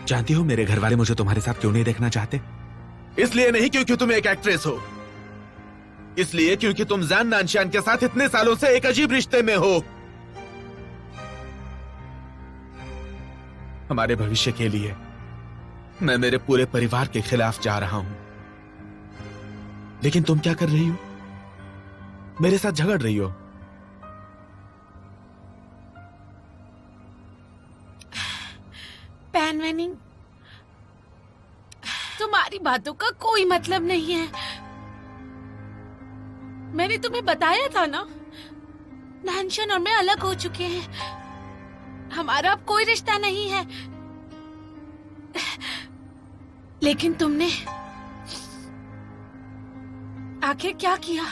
जानती हो मेरे घर वाले मुझे तुम्हारे साथ क्यों नहीं देखना चाहते? इसलिए नहीं क्योंकि तुम एक एक्ट्रेस हो, इसलिए क्योंकि तुम जान नानशियान के साथ इतने सालों से एक अजीब रिश्ते में हो। हमारे भविष्य के लिए मैं मेरे पूरे परिवार के खिलाफ जा रहा हूं। लेकिन तुम क्या कर रही हो? मेरे साथ झगड़ रही हो। पैन वेनिंग, तुम्हारी बातों का कोई मतलब नहीं है। मैंने तुम्हें बताया था ना, नानशियान और मैं अलग हो चुके हैं। हमारा अब कोई रिश्ता नहीं है। लेकिन तुमने आखिर क्या किया?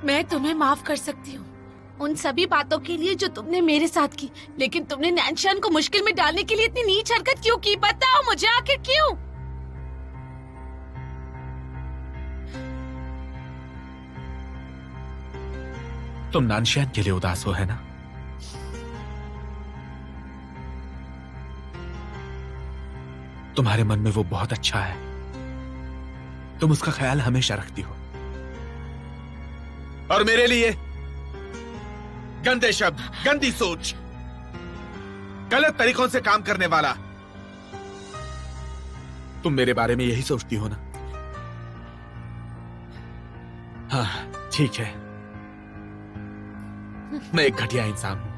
मैं तुम्हें माफ कर सकती हूँ उन सभी बातों के लिए जो तुमने मेरे साथ की, लेकिन तुमने नानशियान को मुश्किल में डालने के लिए इतनी नीच हरकत क्यों की? बताओ मुझे, आखिर क्यों? तुम नानशियान के लिए उदास हो, है ना? तुम्हारे मन में वो बहुत अच्छा है, तुम उसका ख्याल हमेशा रखती हो। और मेरे लिए गंदे शब्द, गंदी सोच, गलत तरीकों से काम करने वाला, तुम मेरे बारे में यही सोचती हो ना? हाँ ठीक है, मैं एक घटिया इंसान हूं।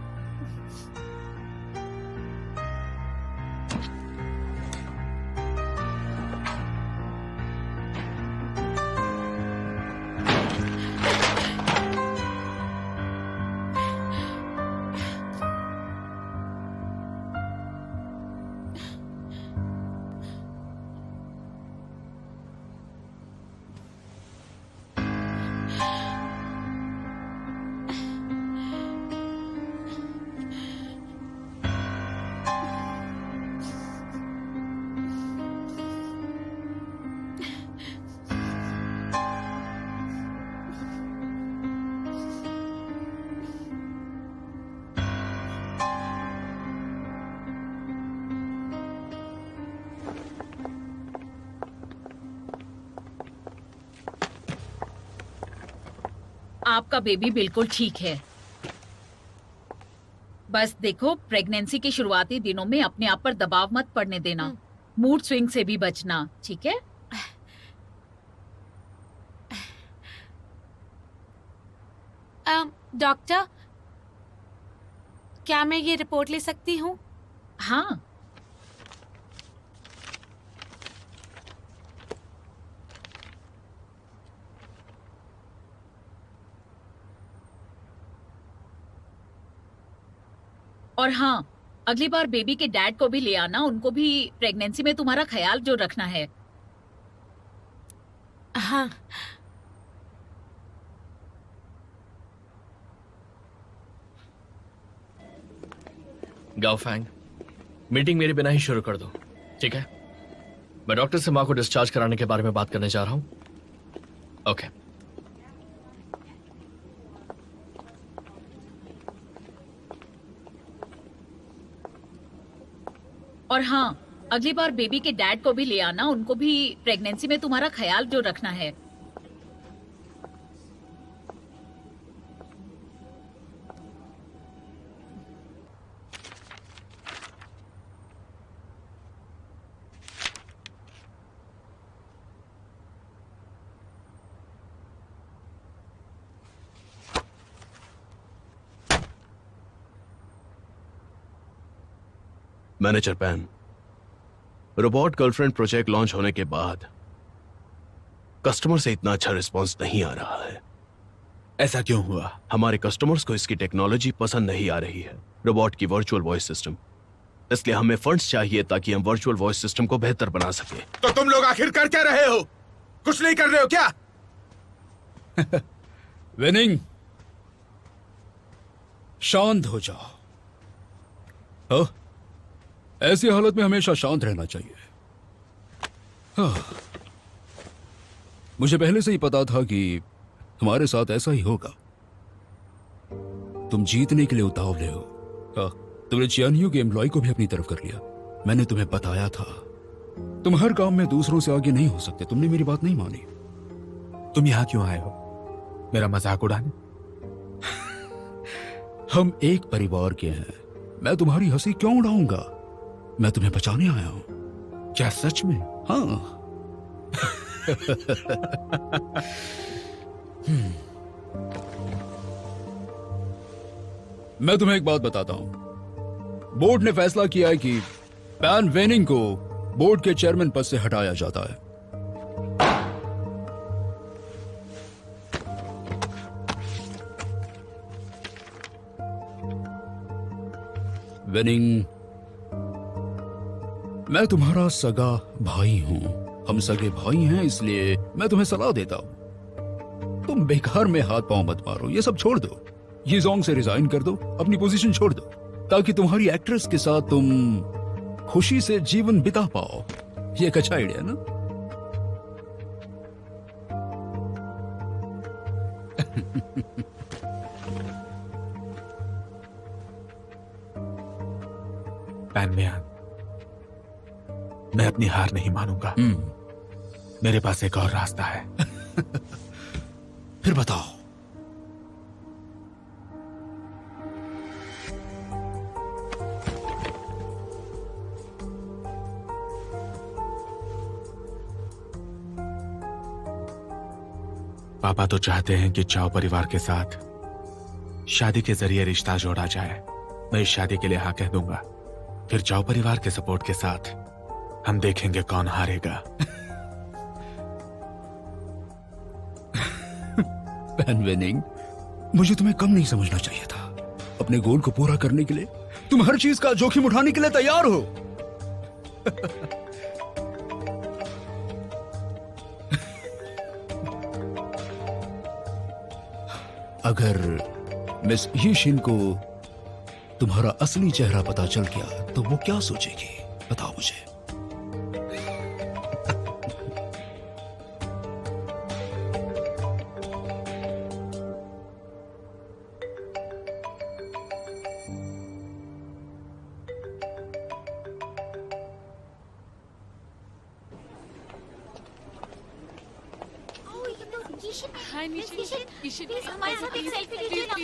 आपका बेबी बिल्कुल ठीक है। बस देखो, प्रेगनेंसी के शुरुआती दिनों में अपने आप पर दबाव मत पड़ने देना, मूड स्विंग से भी बचना, ठीक है? डॉक्टर, क्या मैं ये रिपोर्ट ले सकती हूँ? हाँ। और हाँ, अगली बार बेबी के डैड को भी ले आना, उनको भी प्रेगनेंसी में तुम्हारा ख्याल जो रखना है। हाँ। गाओफैंग, मीटिंग मेरे बिना ही शुरू कर दो, ठीक है? मैं डॉक्टर से माँ को डिस्चार्ज कराने के बारे में बात करने जा रहा हूँ। ओके। और हाँ, अगली बार बेबी के डैड को भी ले आना, उनको भी प्रेगनेंसी में तुम्हारा ख्याल जो रखना है। Manager pan, robot girlfriend project launch होने के बाद कस्टमर से इतना अच्छा रिस्पांस नहीं आ रहा है। ऐसा क्यों हुआ? हमारे कस्टमर्स को इसकी टेक्नोलॉजी पसंद नहीं आ रही है, रोबोट की वर्चुअल वॉइस सिस्टम। इसलिए हमें फंड्स चाहिए ताकि हम वर्चुअल वॉइस सिस्टम को बेहतर बना सके। तो तुम लोग आखिर कर क्या रहे हो? कुछ नहीं कर रहे हो क्या? विनिंग, शांत हो जाओ। हाँ? ऐसी हालत में हमेशा शांत रहना चाहिए। हाँ। मुझे पहले से ही पता था कि तुम्हारे साथ ऐसा ही होगा। तुम जीतने के लिए उतावले हो। हाँ। तुमने चियानियो के एम्प्लॉय को भी अपनी तरफ कर लिया। मैंने तुम्हें बताया था तुम हर काम में दूसरों से आगे नहीं हो सकते। तुमने मेरी बात नहीं मानी। तुम यहां क्यों आए हो? मेरा मजाक उड़ाने? हम एक परिवार के हैं। मैं तुम्हारी हंसी क्यों उड़ाऊंगा? मैं तुम्हें बचाने आया हूं। क्या सच में? हाँ। मैं तुम्हें एक बात बताता हूं। बोर्ड ने फैसला किया है कि पैन वेनिंग को बोर्ड के चेयरमैन पद से हटाया जाता है। वेनिंग, मैं तुम्हारा सगा भाई हूं। हम सगे भाई हैं, इसलिए मैं तुम्हें सलाह देता हूं तुम बेकार में हाथ पांव मत मारो। ये सब छोड़ दो। ये जोंग से रिजाइन कर दो, अपनी पोजीशन छोड़ दो, ताकि तुम्हारी एक्ट्रेस के साथ तुम खुशी से जीवन बिता पाओ। ये एक अच्छा आइडिया ना? पैन में मैं अपनी हार नहीं मानूंगा। मेरे पास एक और रास्ता है। फिर बताओ। पापा तो चाहते हैं कि चाओ परिवार के साथ शादी के जरिए रिश्ता जोड़ा जाए। मैं इस शादी के लिए हाँ कह दूंगा। फिर चाओ परिवार के सपोर्ट के साथ हम देखेंगे कौन हारेगा। पैन वेनिंग, मुझे तुम्हें कम नहीं समझना चाहिए था। अपने गोल को पूरा करने के लिए तुम हर चीज का जोखिम उठाने के लिए तैयार हो। अगर मिस यीशिन को तुम्हारा असली चेहरा पता चल गया तो वो क्या सोचेगी? बताओ मुझे। हाय निशिन, प्लीज हमारे साथ एक सेल्फी लीजिए ना।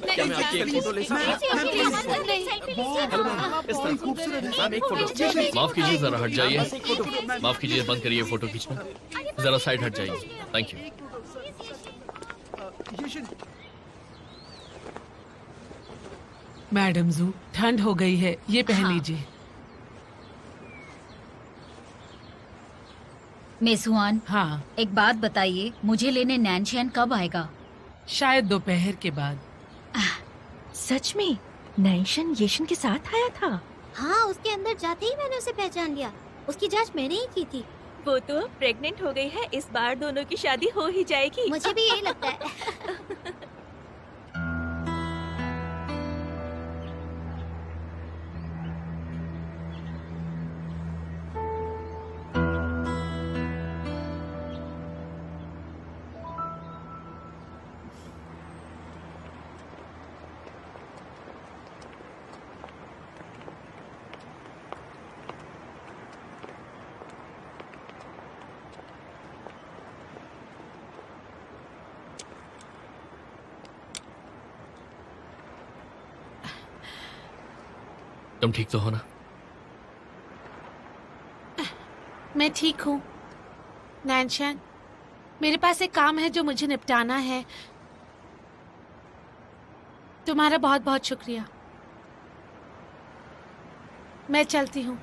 क्या मैं आपकी एक फोटो ले सकता हूँ? माफ कीजिए, जरा हट जाइए। माफ कीजिए, बंद करिए फोटो खींचना। जरा साइड हट जाइए। Thank you. मैडम जू, ठंड हो गई है, ये पहन लीजिए। मिस हुआन, हाँ, एक बात बताइए, मुझे लेने नैनशियन कब आएगा? शायद दोपहर के बाद। सच में नैनशियन येशन के साथ आया था? हाँ, उसके अंदर जाते ही मैंने उसे पहचान लिया। उसकी जांच मैंने ही की थी। वो तो प्रेग्नेंट हो गई है, इस बार दोनों की शादी हो ही जाएगी। मुझे भी यही लगता है। तुम ठीक तो हो ना? मैं ठीक हूँ नैनशियन। मेरे पास एक काम है जो मुझे निपटाना है। तुम्हारा बहुत बहुत शुक्रिया। मैं चलती हूँ।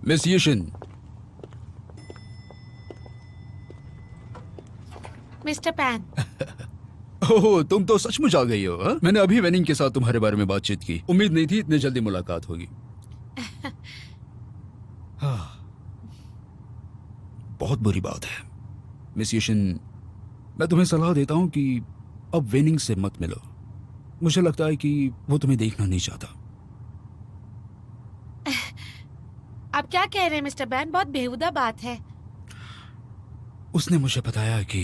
Miss Yeshin, mister Pan. Oh, तुम तो सचमुच आ गई हो। हा? मैंने अभी वेनिंग के साथ तुम्हारे बारे में बातचीत की। उम्मीद नहीं थी इतने जल्दी मुलाकात होगी। बहुत बुरी बात है मिस येशिन। मैं तुम्हें सलाह देता हूं कि अब वेनिंग से मत मिलो। मुझे लगता है कि वो तुम्हें देखना नहीं चाहता। आप क्या कह रहे हैं मिस्टर बैन? बहुत बेहुदा बात है। उसने मुझे बताया कि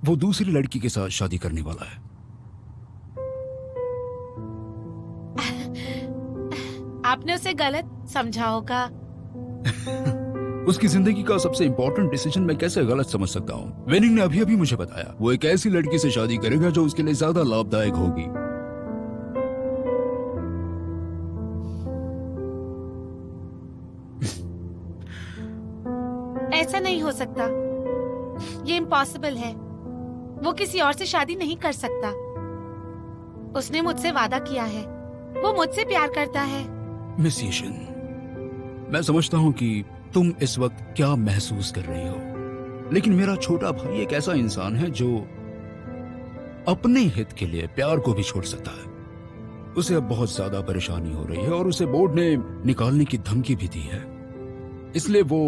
वो दूसरी लड़की के साथ शादी करने वाला है। आपने उसे गलत समझा होगा। उसकी जिंदगी का सबसे इंपॉर्टेंट डिसीजन मैं कैसे गलत समझ सकता हूँ? वेनिंग ने अभी अभी मुझे बताया वो एक ऐसी लड़की से शादी करेगा जो उसके लिए ज्यादा लाभदायक होगी। ऐसा नहीं हो सकता, ये इम्पॉसिबल है। वो किसी और से शादी नहीं कर सकता। उसने मुझसे वादा किया है, वो मुझसे प्यार करता है। मिस येशन, मैं समझता हूँ कि तुम इस वक्त क्या महसूस कर रही हो, लेकिन मेरा छोटा भाई एक ऐसा इंसान है जो अपने हित के लिए प्यार को भी छोड़ सकता है। उसे अब बहुत ज्यादा परेशानी हो रही है और उसे बोर्ड ने निकालने की धमकी भी दी है। इसलिए वो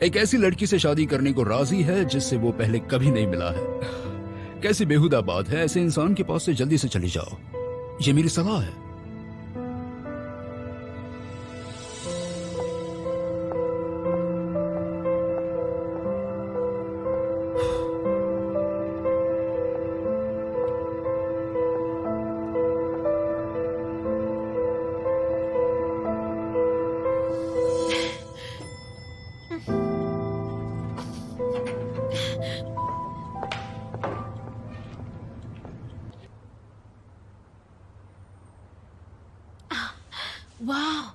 एक ऐसी लड़की से शादी करने को राजी है जिससे वो पहले कभी नहीं मिला है। कैसी बेहुदा बात है, ऐसे इंसान के पास से जल्दी से चली जाओ, ये मेरी सलाह है। वाह,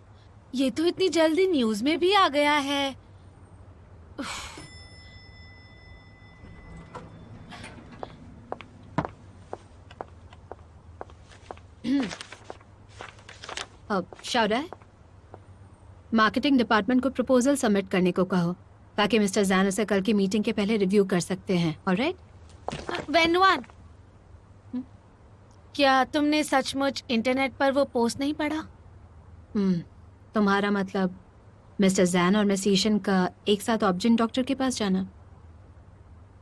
ये तो इतनी जल्दी न्यूज में भी आ गया है। अब शौर्य, मार्केटिंग डिपार्टमेंट को प्रपोजल सबमिट करने को कहो ताकि मिस्टर जैन उसे कल की मीटिंग के पहले रिव्यू कर सकते हैं। ऑलराइट? वेनवान, क्या तुमने सचमुच इंटरनेट पर वो पोस्ट नहीं पढ़ा? तुम्हारा मतलब मिस्टर जैन और मिस ईशन का एक साथ ऑब्जेक्ट डॉक्टर के पास जाना?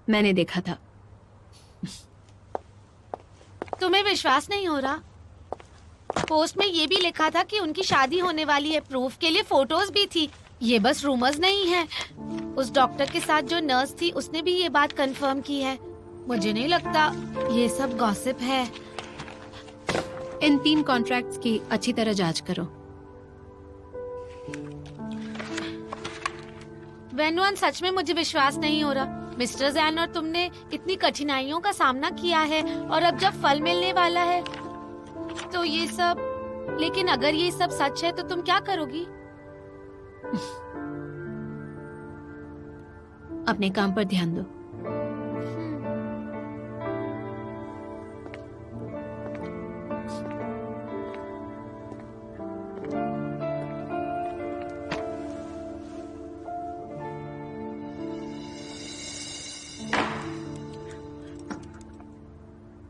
मैंने देखा था। तुम्हें विश्वास नहीं हो रहा? पोस्ट में ये भी लिखा था कि उनकी शादी होने वाली है। प्रूफ के लिए फोटोज भी थी। ये बस रूमर्स नहीं है। उस डॉक्टर के साथ जो नर्स थी उसने भी ये बात कंफर्म की है। मुझे नहीं लगता ये सब गॉसिप है। इन 3 कॉन्ट्रैक्ट्स की अच्छी तरह जांच करो। वेनवान, सच में मुझे विश्वास नहीं हो रहा। मिस्टर जैन और तुमने इतनी कठिनाइयों का सामना किया है और अब जब फल मिलने वाला है तो ये सब। लेकिन अगर ये सब सच है तो तुम क्या करोगी? अपने काम पर ध्यान दो।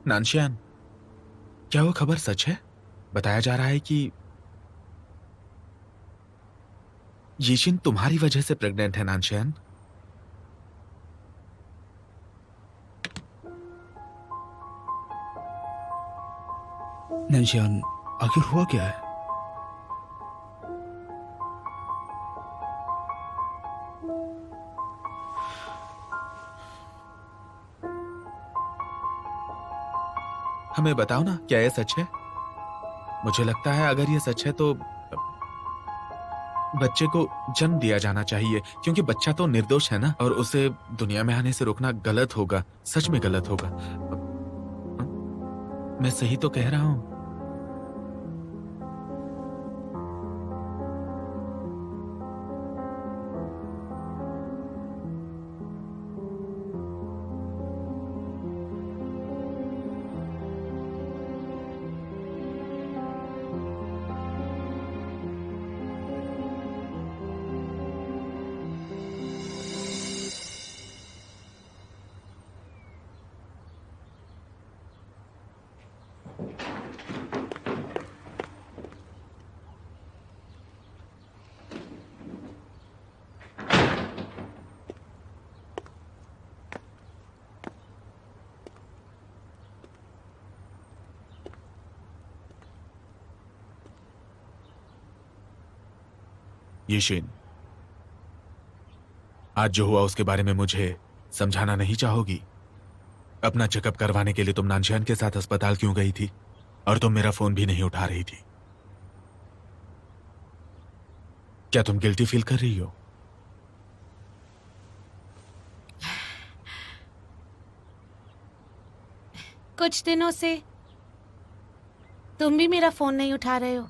नानशियान, क्या वो खबर सच है? बताया जा रहा है कि यीशिन तुम्हारी वजह से प्रेग्नेंट है। नानशियान, नैनशियान, आखिर हुआ क्या है? हमें बताओ ना, क्या ये सच है? मुझे लगता है अगर ये सच है तो बच्चे को जन्म दिया जाना चाहिए, क्योंकि बच्चा तो निर्दोष है ना, और उसे दुनिया में आने से रोकना गलत होगा। सच में गलत होगा। मैं सही तो कह रहा हूं? यीशिन, आज जो हुआ उसके बारे में मुझे समझाना नहीं चाहोगी? अपना चेकअप करवाने के लिए तुम नानशियान के साथ अस्पताल क्यों गई थी? और तुम मेरा फोन भी नहीं उठा रही थी। क्या तुम गिल्टी फील कर रही हो? कुछ दिनों से तुम भी मेरा फोन नहीं उठा रहे हो।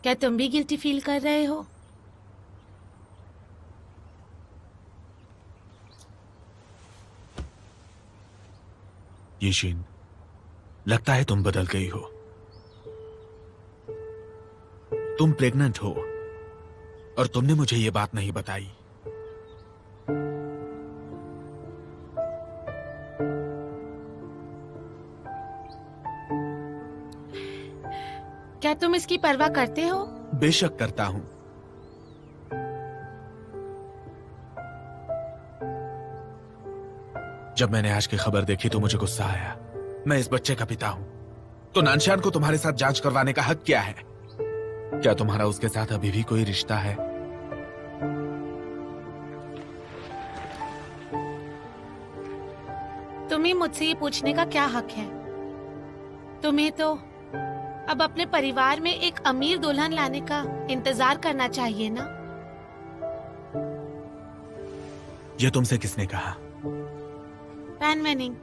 क्या तुम भी गिल्टी फील कर रहे हो? यीशिन, लगता है तुम बदल गई हो। तुम प्रेग्नेंट हो और तुमने मुझे ये बात नहीं बताई। क्या तुम इसकी परवाह करते हो? बेशक करता हूं। जब मैंने आज की खबर देखी तो मुझे गुस्सा आया। मैं इस बच्चे का पिता हूं, तो नानशान को तुम्हारे साथ जांच करवाने का हक क्या है? क्या तुम्हारा उसके साथ अभी भी कोई रिश्ता है? तुम्हें मुझसे ये पूछने का क्या हक है? तुम्हें तो अब अपने परिवार में एक अमीर दुल्हन लाने का इंतजार करना चाहिए ना? ये तुमसे किसने कहा? पैन वेनिंग,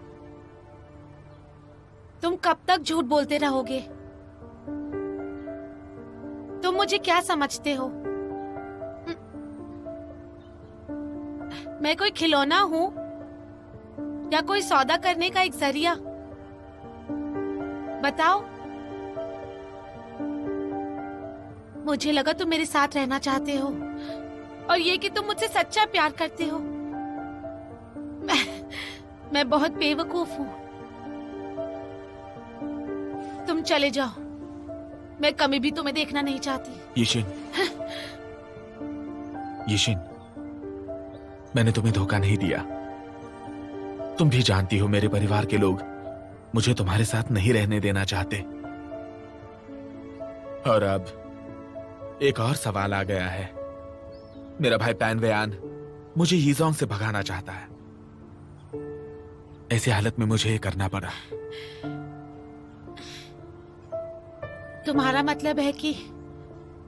तुम कब तक झूठ बोलते रहोगे? तुम मुझे क्या समझते हो? मैं कोई खिलौना हूं या कोई सौदा करने का एक जरिया? बताओ। मुझे लगा तुम मेरे साथ रहना चाहते हो और ये कि तुम मुझसे सच्चा प्यार करते हो। मैं बहुत बेवकूफ हूं। तुम चले जाओ, मैं कभी भी तुम्हें देखना नहीं चाहती। यीशिन, यीशिन, मैंने तुम्हें धोखा नहीं दिया। तुम भी जानती हो मेरे परिवार के लोग मुझे तुम्हारे साथ नहीं रहने देना चाहते। और अब एक और सवाल आ गया है। मेरा भाई पैन वेयान मुझे यीजोंग से भगाना चाहता है। ऐसी हालत में मुझे ये करना पड़ा। तुम्हारा मतलब है कि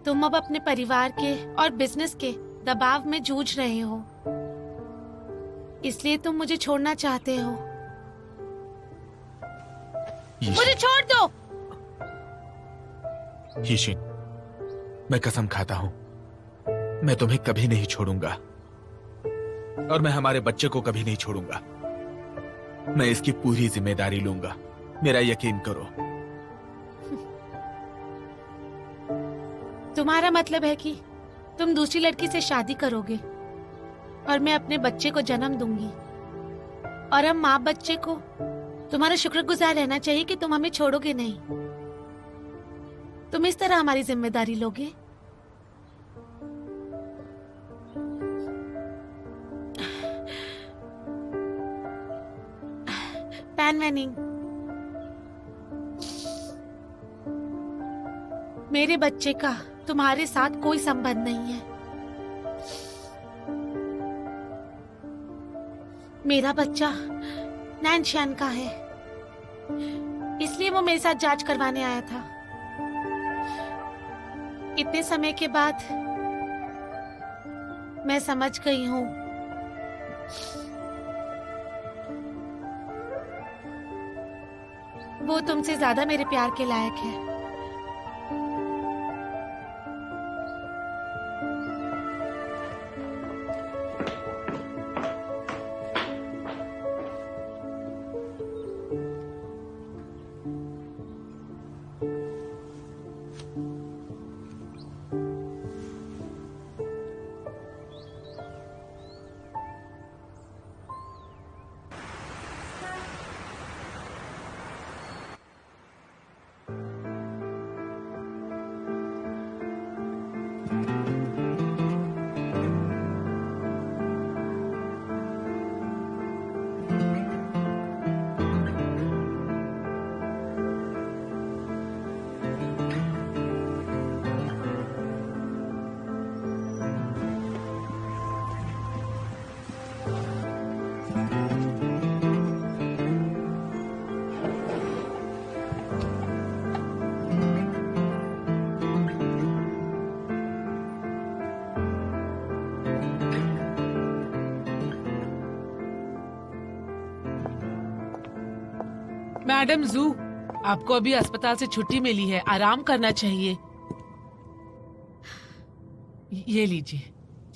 तुम अब अपने परिवार के और बिजनेस के दबाव में जूझ रहे हो, इसलिए तुम मुझे छोड़ना चाहते हो। मुझे छोड़ दो। यीशिन, मैं कसम खाता हूं, मैं तुम्हें कभी नहीं छोड़ूंगा और मैं हमारे बच्चे को कभी नहीं छोड़ूंगा। मैं इसकी पूरी जिम्मेदारी लूंगा, मेरा यकीन करो। तुम्हारा मतलब है कि तुम दूसरी लड़की से शादी करोगे और मैं अपने बच्चे को जन्म दूंगी, और हम माँ बच्चे को तुम्हारा शुक्रगुजार रहना चाहिए कि तुम हमें छोड़ोगे नहीं। तुम इस तरह हमारी जिम्मेदारी लोगे? पैन वेनिंग, मेरे बच्चे का तुम्हारे साथ कोई संबंध नहीं है। मेरा बच्चा नानशियान का है, इसलिए वो मेरे साथ जांच करवाने आया था। इतने समय के बाद मैं समझ गई हूँ वो तुमसे ज्यादा मेरे प्यार के लायक है। मैडम जू, आपको अभी अस्पताल से छुट्टी मिली है, आराम करना चाहिए। ये लीजिए,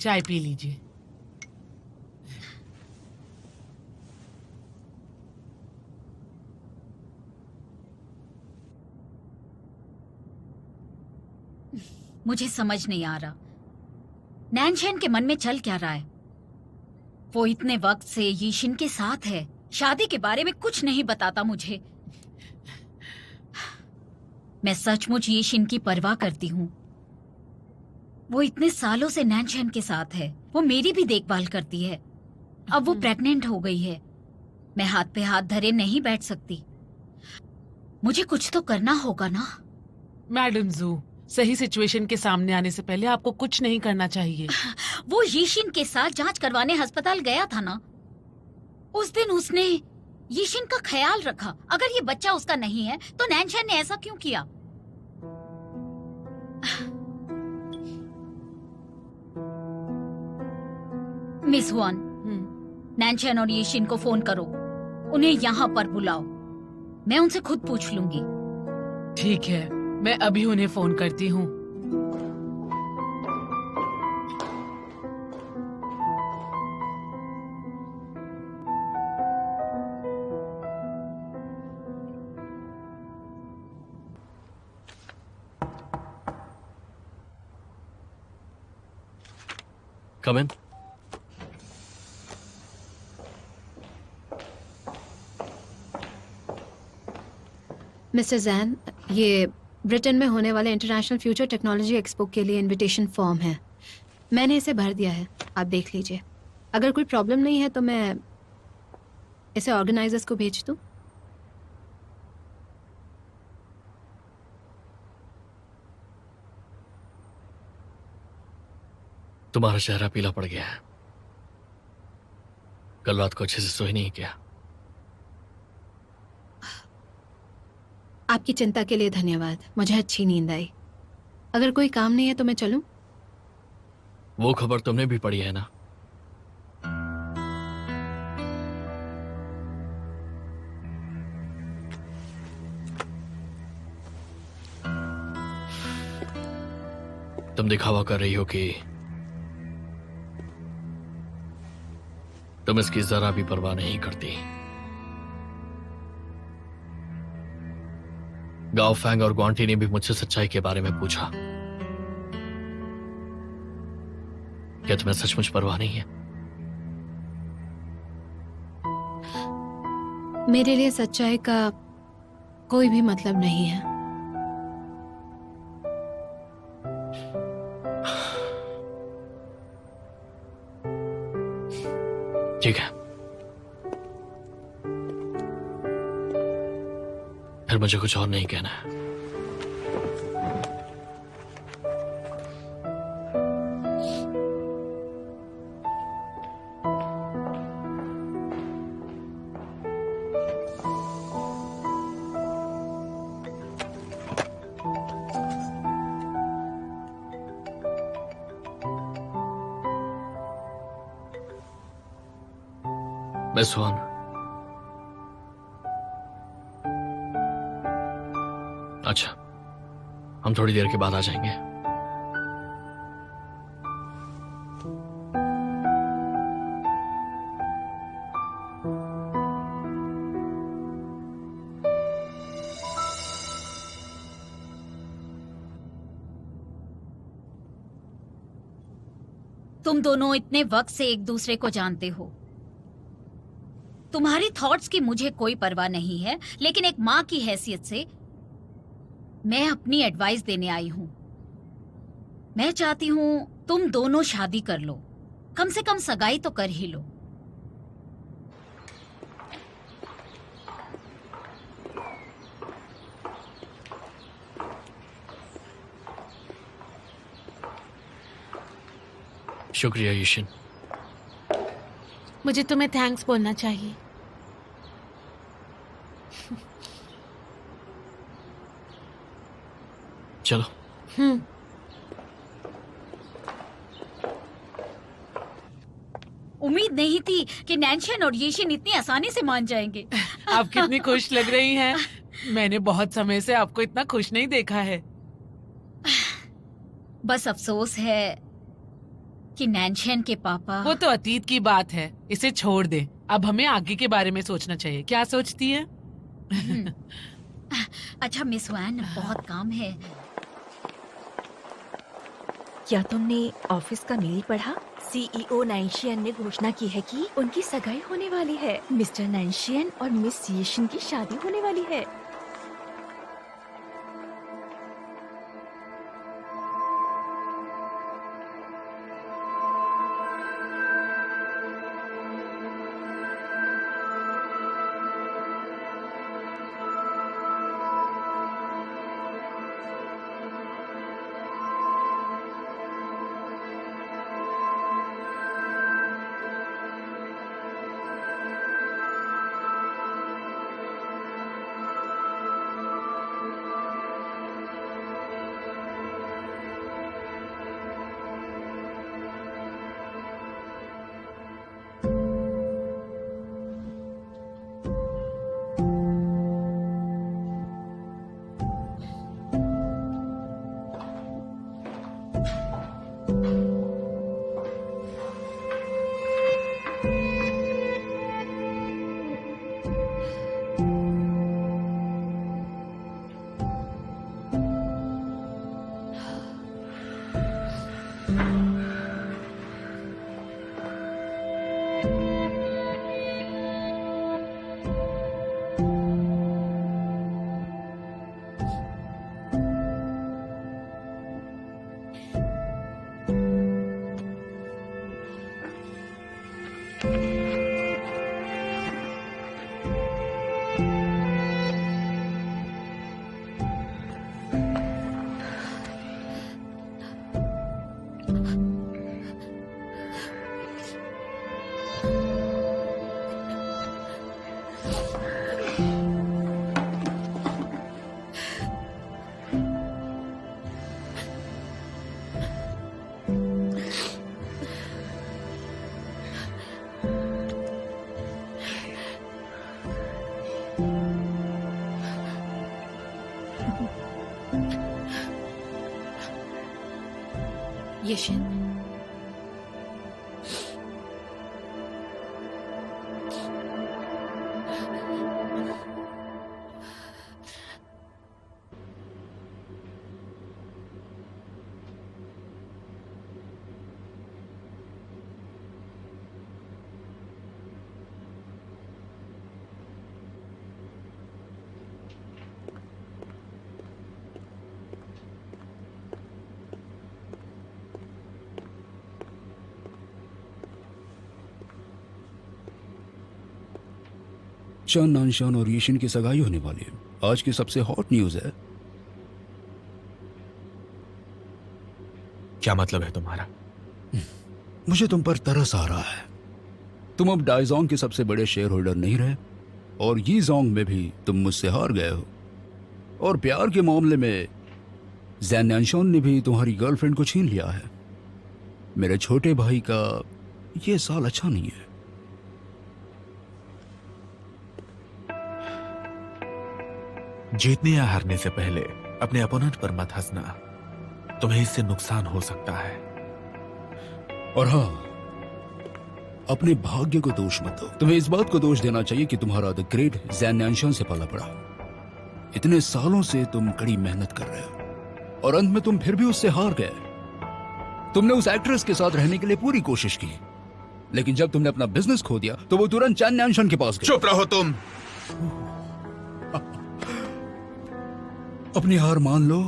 चाय पी लीजिए। मुझे समझ नहीं आ रहा नैनशेन के मन में चल क्या रहा है। वो इतने वक्त से यीशिन के साथ है, शादी के बारे में कुछ नहीं बताता मुझे। मैं सचमुच यीशिन की परवाह करती हूँ। वो इतने सालों से नैनशेन के साथ है, वो मेरी भी देखभाल करती है। अब वो प्रेग्नेंट हो गई है, मैं हाथ पे हाथ धरे नहीं बैठ सकती। मुझे कुछ तो करना होगा ना। मैडम जू, सही सिचुएशन के सामने आने से पहले आपको कुछ नहीं करना चाहिए। वो यीशिन के साथ जांच करवाने अस्पताल गया था ना, उस दिन उसने यीशिन का ख्याल रखा। अगर ये बच्चा उसका नहीं है तो नैनशेन ने ऐसा क्यों किया? मिस हुआन, नैनशेन और यीशिन को फोन करो, उन्हें यहाँ पर बुलाओ। मैं उनसे खुद पूछ लूंगी। ठीक है, मैं अभी उन्हें फोन करती हूँ। कम इन। मिस्टर जैन, ये ब्रिटेन में होने वाले इंटरनेशनल फ्यूचर टेक्नोलॉजी एक्सपो के लिए इनविटेशन फॉर्म है। मैंने इसे भर दिया है, आप देख लीजिए। अगर कोई प्रॉब्लम नहीं है तो मैं इसे ऑर्गेनाइजर्स को भेज दूं। तुम्हारा चेहरा पीला पड़ गया है, कल रात को अच्छे से सोई नहीं किया। आपकी चिंता के लिए धन्यवाद, मुझे अच्छी नींद आई। अगर कोई काम नहीं है तो मैं चलूं? वो खबर तुमने भी पढ़ी है ना? तुम दिखावा कर रही हो कि तुम इसकी जरा भी परवाह नहीं करती। गाओ फैंग और ग्वांटी ने भी मुझसे सच्चाई के बारे में पूछा। क्या तुम्हें सचमुच परवाह नहीं है? मेरे लिए सच्चाई का कोई भी मतलब नहीं है। ठीक है, फिर मुझे कुछ और नहीं कहना है। मिस हुआन, अच्छा, हम थोड़ी देर के बाद आ जाएंगे। तुम दोनों इतने वक्त से एक दूसरे को जानते हो। तुम्हारी थॉट्स की मुझे कोई परवाह नहीं है, लेकिन एक माँ की हैसियत से मैं अपनी एडवाइस देने आई हूँ। मैं चाहती हूँ तुम दोनों शादी कर लो, कम से कम सगाई तो कर ही लो। शुक्रिया यीशिन। मुझे तुम्हें थैंक्स बोलना चाहिए। चलो। उम्मीद नहीं थी कि नैनशन और येशिन इतनी आसानी से मान जाएंगे। आप कितनी खुश लग रही हैं। मैंने बहुत समय से आपको इतना खुश नहीं देखा है। बस अफसोस है कि नैनशन के पापा। वो तो अतीत की बात है, इसे छोड़ दे। अब हमें आगे के बारे में सोचना चाहिए। क्या सोचती है? अच्छा मिस वैन, बहुत काम है। क्या तुमने ऑफिस का मेल पढ़ा? सीईओ नैनशियन ने घोषणा की है कि उनकी सगाई होने वाली है। मिस्टर नैनशियन और मिस येशिन की शादी होने वाली है। येशिन, चान नानशान और येशिन की सगाई होने वाली है। आज की सबसे हॉट न्यूज है। क्या मतलब है तुम्हारा? मुझे तुम पर तरस आ रहा है। तुम अब डाइजोंग के सबसे बड़े शेयर होल्डर नहीं रहे और यीजोंग में भी तुम मुझसे हार गए हो। और प्यार के मामले में ज़ैन नानशान ने भी तुम्हारी गर्लफ्रेंड को छीन लिया है। मेरे छोटे भाई का ये साल अच्छा नहीं है। जीतने या हारने से पहले अपने अपोनेंट पर मत हंसना, तुम्हें इससे नुकसान हो सकता है। और हाँ, अपने भाग्य को दोष मत दो। तुम्हें इस बात को दोष देना चाहिए कि तुम्हारा द ग्रेट ज़ैन नानशान से पाला पड़ा। इतने सालों से तुम कड़ी मेहनत कर रहे हो और अंत में तुम फिर भी उससे हार गए। तुमने उस एक्ट्रेस के साथ रहने के लिए पूरी कोशिश की, लेकिन जब तुमने अपना बिजनेस खो दिया तो वो तुरंत ज़ैन नानशान के पास गए। चुप रहो तुम। अपनी हार मान लो।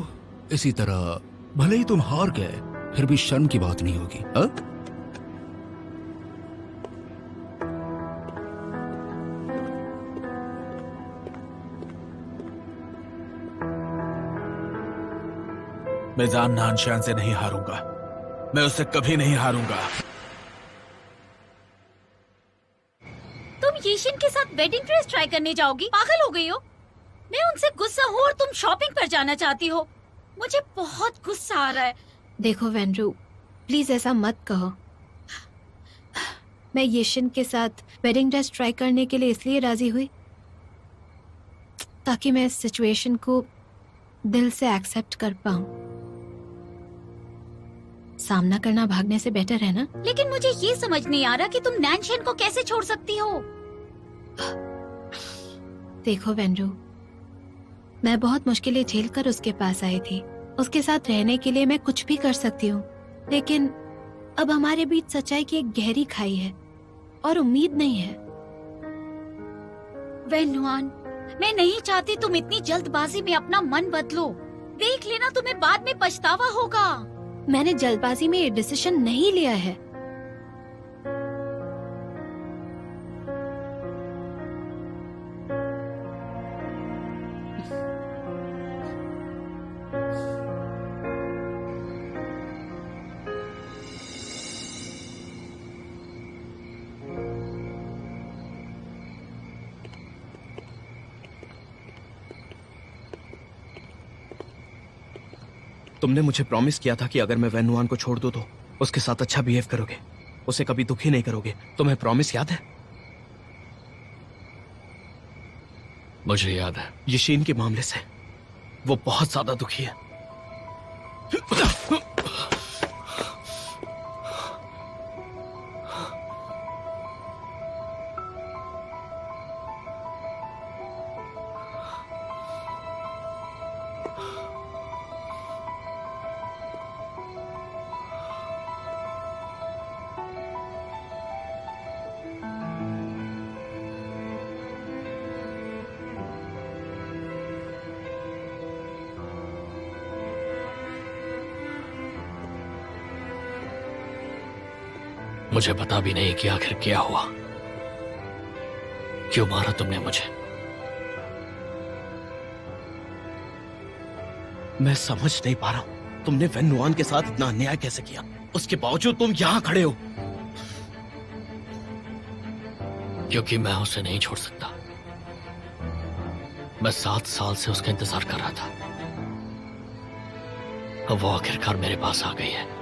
इसी तरह भले ही तुम हार गए, फिर भी शर्म की बात नहीं होगी। हा? मैं ज़ैन नानशान से नहीं हारूंगा। मैं उससे कभी नहीं हारूंगा। तुम येशिन के साथ वेडिंग ड्रेस ट्राई करने जाओगी? पागल हो गई हो? मैं उनसे गुस्सा हूँ और तुम शॉपिंग पर जाना चाहती हो। मुझे बहुत गुस्सा आ रहा है। देखो वेनरू, प्लीज ऐसा मत कहो। मैं येशिन के साथ वेडिंग ड्रेस ट्राई करने के लिए इसलिए राजी हुई ताकि मैं इस सिचुएशन को दिल से एक्सेप्ट कर पाऊं। सामना करना भागने से बेटर है ना? लेकिन मुझे ये समझ नहीं आ रहा कि तुम नैनशन को कैसे छोड़ सकती हो। देखो वेंडू, मैं बहुत मुश्किलें झेलकर उसके पास आई थी। उसके साथ रहने के लिए मैं कुछ भी कर सकती हूँ, लेकिन अब हमारे बीच सच्चाई की एक गहरी खाई है और उम्मीद नहीं है। वेन्युआन, मैं नहीं चाहती तुम इतनी जल्दबाजी में अपना मन बदलो। देख लेना, तुम्हें बाद में पछतावा होगा। मैंने जल्दबाजी में ये डिसीजन नहीं लिया है। तुमने मुझे प्रॉमिस किया था कि अगर मैं वेन्युआन को छोड़ दूं तो उसके साथ अच्छा बिहेव करोगे, उसे कभी दुखी नहीं करोगे। तुम्हें प्रॉमिस याद है? मुझे याद है। यशीन के मामले से वो बहुत ज्यादा दुखी है। मुझे पता भी नहीं कि आखिर क्या हुआ। क्यों मारा तुमने मुझे? मैं समझ नहीं पा रहा हूं तुमने वेन्युआन के साथ इतना अन्याय कैसे किया। उसके बावजूद तुम यहां खड़े हो। क्योंकि मैं उसे नहीं छोड़ सकता। मैं 7 साल से उसका इंतजार कर रहा था। अब वो आखिरकार मेरे पास आ गई है।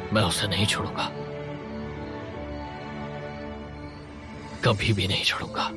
मैं उसे नहीं छोड़ूंगा, कभी भी नहीं छोड़ूंगा।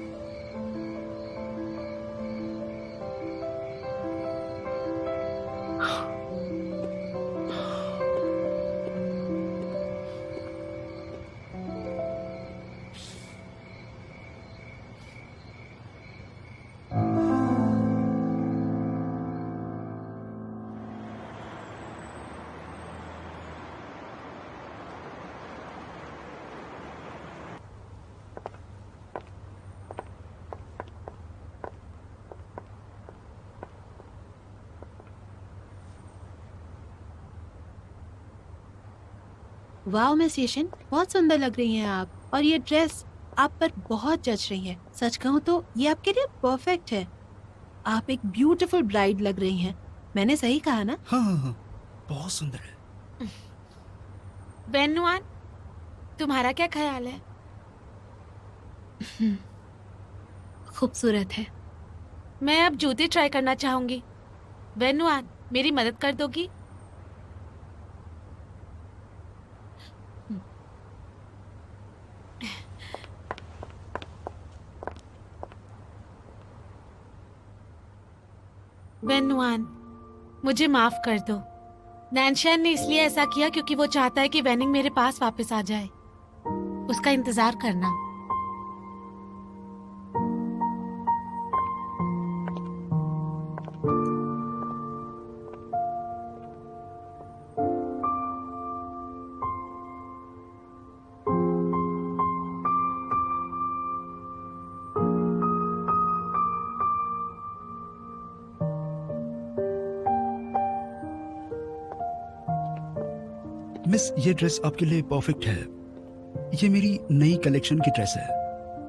वाह मिस येशिन, बहुत सुंदर लग रही हैं आप, और ये ड्रेस आप पर बहुत जच रही है। सच कहूँ तो ये आपके लिए परफेक्ट है। आप एक ब्यूटीफुल ब्राइड लग रही हैं। मैंने सही कहा ना? हाँ हाँ हाँ, बहुत सुंदर है। वेन्युआन, तुम्हारा क्या ख्याल है? खूबसूरत है। मैं अब जूते ट्राई करना चाहूंगी। वेन्युआन, मेरी मदद कर दोगी? वेन्युआन, मुझे माफ कर दो। नैनशन ने इसलिए ऐसा किया क्योंकि वो चाहता है कि वेनिंग मेरे पास वापस आ जाए। उसका इंतजार करना। मिस, ये ड्रेस आपके लिए परफेक्ट है। ये मेरी नई कलेक्शन की ड्रेस है।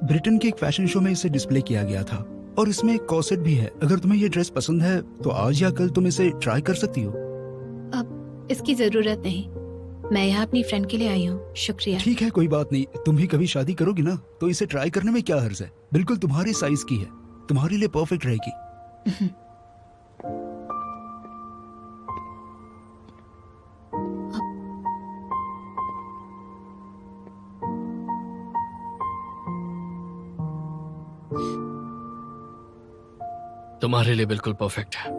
ब्रिटेन के एक फैशन शो में इसे डिस्प्ले किया गया था और इसमें एक कॉर्सेट भी है। अगर तुम्हें ये ड्रेस पसंद है तो आज या कल तुम इसे ट्राई कर सकती हो। अब इसकी जरूरत नहीं, मैं यहाँ अपनी फ्रेंड के लिए आई हूँ। शुक्रिया। ठीक है, कोई बात नहीं। तुम भी कभी शादी करोगी ना, तो इसे ट्राई करने में क्या हर्ज है। बिल्कुल तुम्हारे साइज की है, तुम्हारे लिए परफेक्ट रहेगी। तुम्हारे लिए बिल्कुल परफेक्ट है।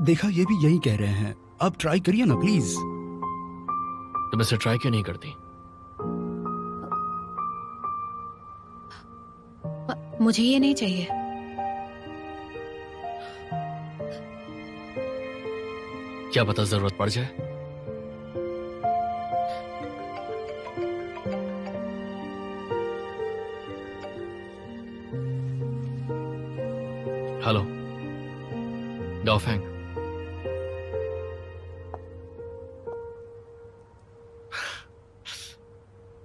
देखा, ये भी यही कह रहे हैं। आप ट्राई करिए ना प्लीज। तुम इसे ट्राई क्यों नहीं करती? मुझे ये नहीं चाहिए। क्या पता जरूरत पड़ जाए। हेलो डॉफैंग,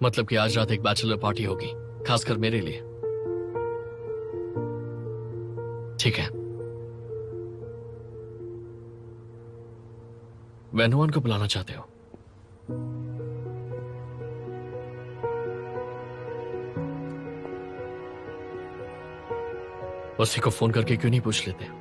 मतलब कि आज रात एक बैचलर पार्टी होगी, खासकर मेरे लिए। ठीक है, वेनुआन को बुलाना चाहते हो? उसी को फोन करके क्यों नहीं पूछ लेते?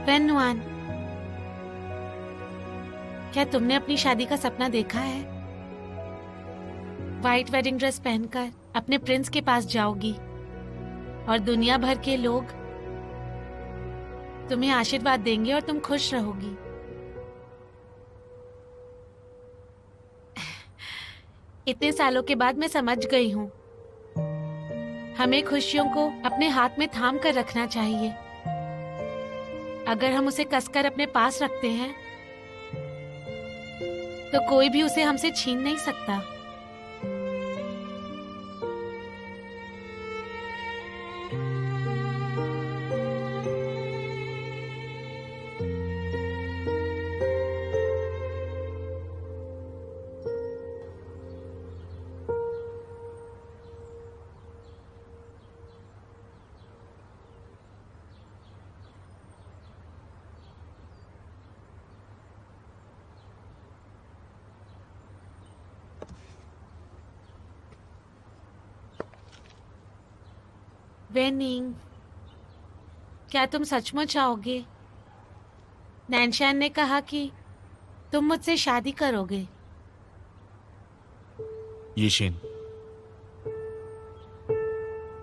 वेनुआन, क्या तुमने अपनी शादी का सपना देखा है? व्हाइट वेडिंग ड्रेस पहनकर अपने प्रिंस के पास जाओगी और दुनिया भर के लोग तुम्हें आशीर्वाद देंगे और तुम खुश रहोगी। इतने सालों के बाद मैं समझ गई हूँ, हमें खुशियों को अपने हाथ में थाम कर रखना चाहिए। अगर हम उसे कसकर अपने पास रखते हैं तो कोई भी उसे हमसे छीन नहीं सकता। वेनिंग, क्या तुम सचमुच आओगे? नैनशान ने कहा कि तुम मुझसे शादी करोगे। यीशिन,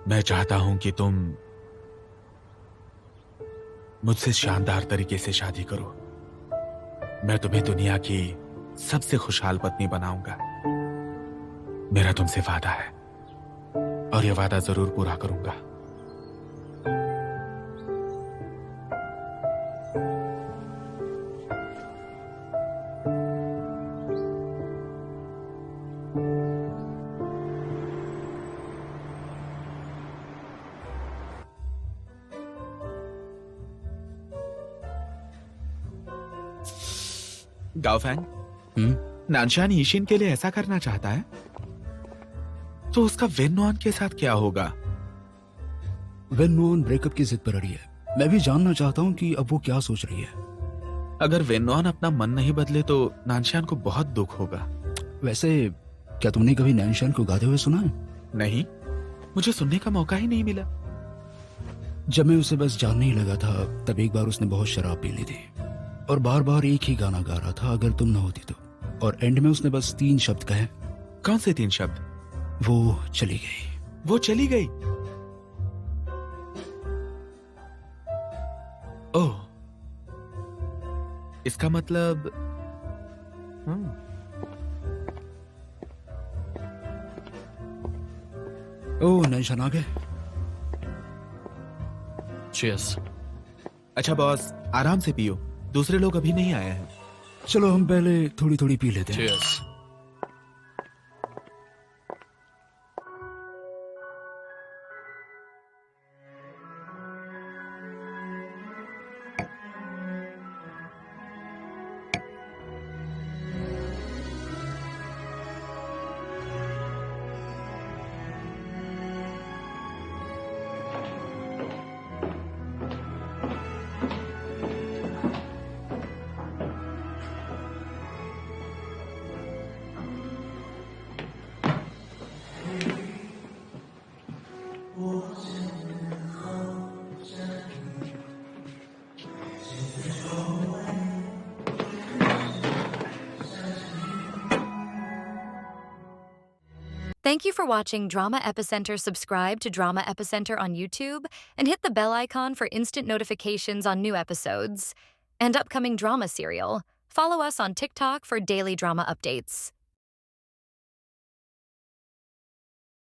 मैं चाहता हूं कि तुम मुझसे शानदार तरीके से शादी करो। मैं तुम्हें दुनिया की सबसे खुशहाल पत्नी बनाऊंगा। मेरा तुमसे वादा है और यह वादा जरूर पूरा करूंगा। गाओफैंग, नानशान यीशिन के लिए ऐसा करना चाहता है तो उसका वेनुआन के साथ क्या होगा? वेनुआन ब्रेकअप की जिद पर अड़ी है। मैं भी जानना चाहता हूँ कि अब वो क्या सोच रही है। अगर वेनुआन अपना मन नहीं बदले तो नानशान को बहुत दुख होगा। वैसे क्या तुमने कभी नैनशान को गाते हुए सुना है? नहीं, मुझे सुनने का मौका ही नहीं मिला। जब मैं उसे बस जानने ही लगा था तब एक बार उसने बहुत शराब पी ली थी और बार बार एक ही गाना गा रहा था, अगर तुम न होती तो। और एंड में उसने बस 3 शब्द कहे। कौन से 3 शब्द? वो चली गई। वो चली गई? ओह, इसका मतलब ओह, नैनशान आ गए। चीयर्स। अच्छा बॉस, आराम से पियो, दूसरे लोग अभी नहीं आए हैं। चलो हम पहले थोड़ी थोड़ी पी लेते हैं। Cheers. Thank you for watching Drama Epicenter. Subscribe to Drama Epicenter on YouTube and hit the bell icon for instant notifications on new episodes and upcoming drama serial. Follow us on TikTok for daily drama updates.